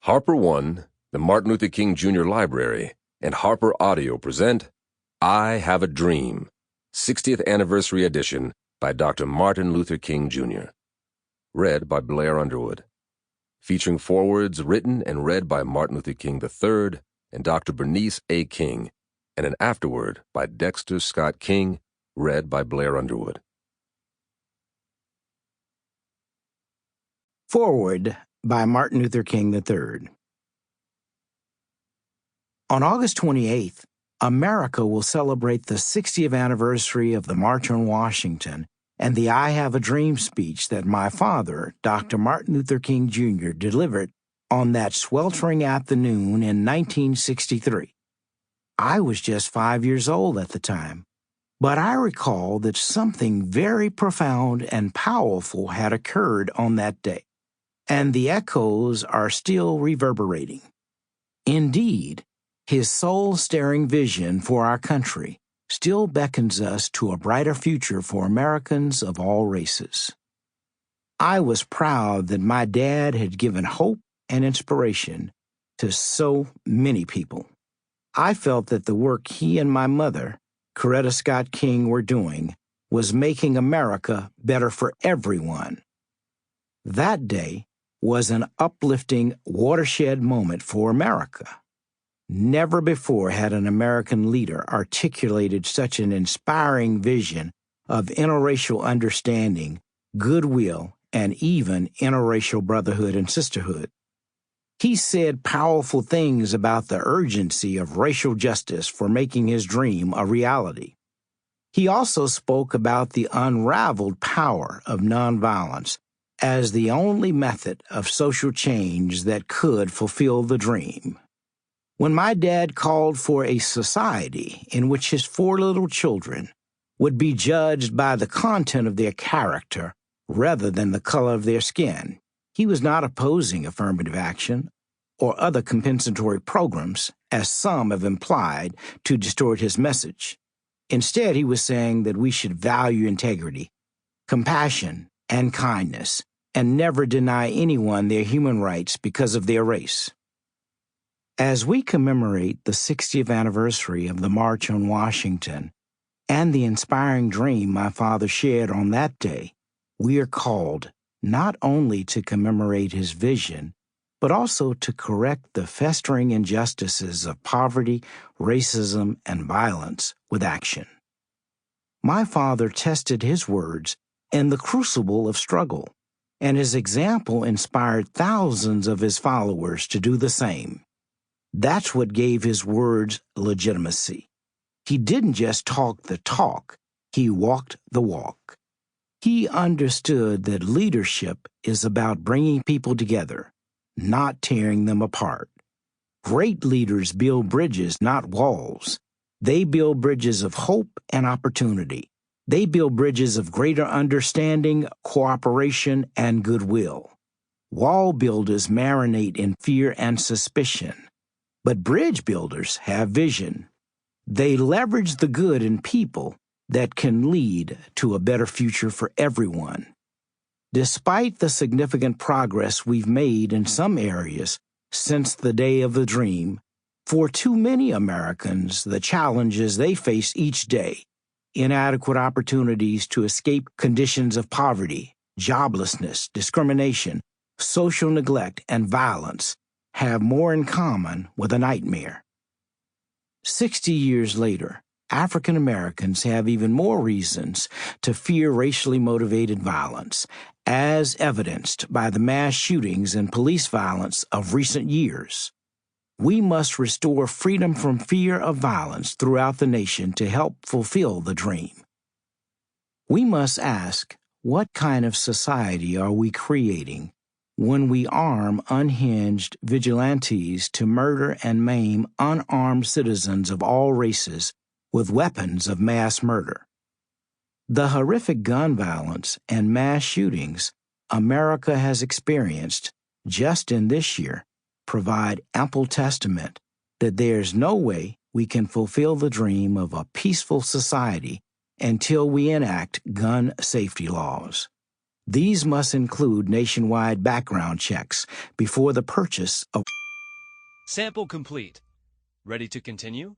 Harper One, the Martin Luther King Jr. Library, and HarperAudio present I Have a Dream, 60th Anniversary Edition by Dr. Martin Luther King Jr. Read by Blair Underwood. Featuring forewords written and read by Martin Luther King III and Dr. Bernice A. King, and an afterword by Dexter Scott King, read by Blair Underwood. Foreword by Martin Luther King III. On August 28th, America will celebrate the 60th anniversary of the March on Washington and the I Have a Dream speech that my father, Dr. Martin Luther King Jr., delivered on that sweltering afternoon in 1963. I was just 5 years old at the time, but I recall that something very profound and powerful had occurred on that day, and the echoes are still reverberating. Indeed, his soul-stirring vision for our country still beckons us to a brighter future for Americans of all races. I was proud that my dad had given hope and inspiration to so many people. I felt that the work he and my mother, Coretta Scott King, were doing was making America better for everyone. That day was an uplifting watershed moment for America. Never before had an American leader articulated such an inspiring vision of interracial understanding, goodwill, and even interracial brotherhood and sisterhood. He said powerful things about the urgency of racial justice for making his dream a reality. He also spoke about the unraveled power of nonviolence as the only method of social change that could fulfill the dream. When my dad called for a society in which his 4 little children would be judged by the content of their character rather than the color of their skin, he was not opposing affirmative action or other compensatory programs, as some have implied to distort his message. Instead, he was saying that we should value integrity, compassion, and kindness, and never deny anyone their human rights because of their race. As we commemorate the 60th anniversary of the March on Washington and the inspiring dream my father shared on that day, we are called not only to commemorate his vision, but also to correct the festering injustices of poverty, racism, and violence with action. My father tested his words in the crucible of struggle, and his example inspired thousands of his followers to do the same. That's what gave his words legitimacy. He didn't just talk the talk, he walked the walk. He understood that leadership is about bringing people together, not tearing them apart. Great leaders build bridges, not walls. They build bridges of hope and opportunity. They build bridges of greater understanding, cooperation, and goodwill. Wall builders marinate in fear and suspicion, but bridge builders have vision. They leverage the good in people that can lead to a better future for everyone. Despite the significant progress we've made in some areas since the day of the dream, for too many Americans, the challenges they face each day, inadequate opportunities to escape conditions of poverty, joblessness, discrimination, social neglect, and violence, have more in common with a nightmare. 60 years later, African Americans have even more reasons to fear racially motivated violence, as evidenced by the mass shootings and police violence of recent years. We must restore freedom from fear of violence throughout the nation to help fulfill the dream. We must ask, what kind of society are we creating when we arm unhinged vigilantes to murder and maim unarmed citizens of all races with weapons of mass murder? The horrific gun violence and mass shootings America has experienced just in this year provide ample testament that there's no way we can fulfill the dream of a peaceful society until we enact gun safety laws. These must include nationwide background checks before the purchase of Sample complete. Ready to continue?